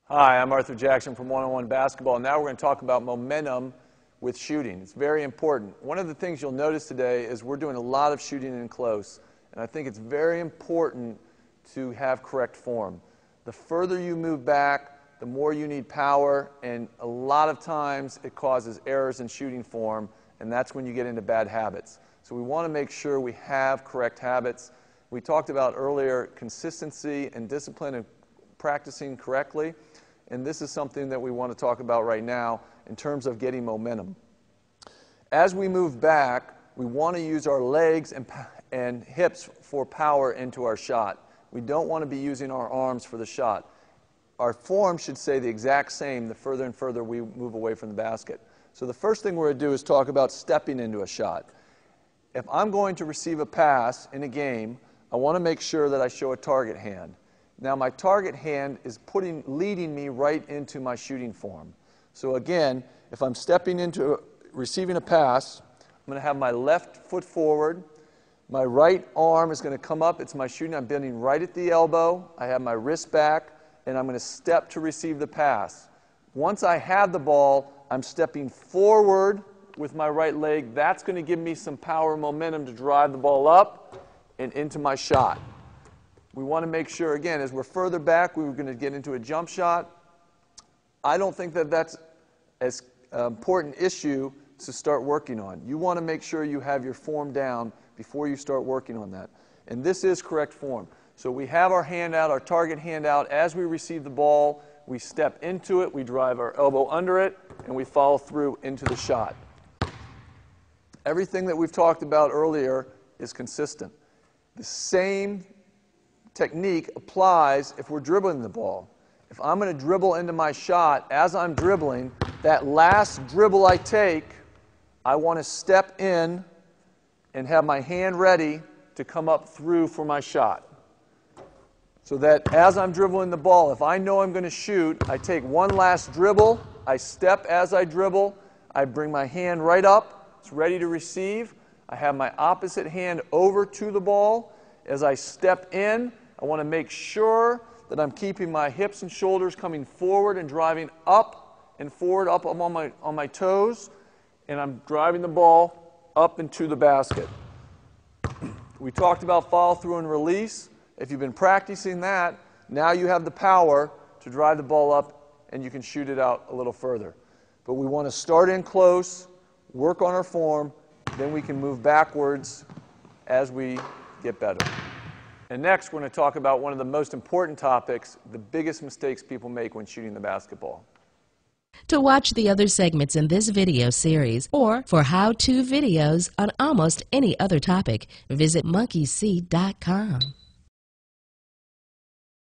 Hi, I'm Arthur Jackson from One-on-One Basketball. Now we're going to talk about momentum with shooting. It's very important. One of the things you'll notice today is we're doing a lot of shooting in close, and I think it's very important to have correct form. The further you move back, the more you need power, and a lot of times it causes errors in shooting form, and that's when you get into bad habits. So we want to make sure we have correct habits. We talked about earlier consistency and discipline and practicing correctly. And this is something that we want to talk about right now in terms of getting momentum. As we move back, we want to use our legs and hips for power into our shot. We don't want to be using our arms for the shot. Our form should stay the exact same the further and further we move away from the basket. So the first thing we're going to do is talk about stepping into a shot. If I'm going to receive a pass in a game, I want to make sure that I show a target hand. Now my target hand is leading me right into my shooting form. So again, if I'm stepping into receiving a pass, I'm going to have my left foot forward. My right arm is going to come up. It's my shooting. I'm bending right at the elbow. I have my wrist back, and I'm going to step to receive the pass. Once I have the ball, I'm stepping forward with my right leg. That's going to give me some power and momentum to drive the ball up and into my shot. We want to make sure, again, as we're further back, we were going to get into a jump shot. I don't think that that's as important issue to start working on. You want to make sure you have your form down before you start working on that. And this is correct form. So we have our hand out, our target hand out. As we receive the ball, we step into it, we drive our elbow under it, and we follow through into the shot. Everything that we've talked about earlier is consistent. The same technique applies if we're dribbling the ball. If I'm going to dribble into my shot, as I'm dribbling, that last dribble I take, I want to step in and have my hand ready to come up through for my shot. So that as I'm dribbling the ball, if I know I'm going to shoot, I take one last dribble, I step as I dribble, I bring my hand right up, it's ready to receive, I have my opposite hand over to the ball. As I step in, I want to make sure that I'm keeping my hips and shoulders coming forward and driving up and forward, up on my toes, and I'm driving the ball up into the basket. We talked about follow through and release. If you've been practicing that, now you have the power to drive the ball up and you can shoot it out a little further. But we want to start in close, work on our form, then we can move backwards as we get better. And next, we're going to talk about one of the most important topics, the biggest mistakes people make when shooting the basketball. To watch the other segments in this video series or for how-to videos on almost any other topic, visit monkeyseed.com.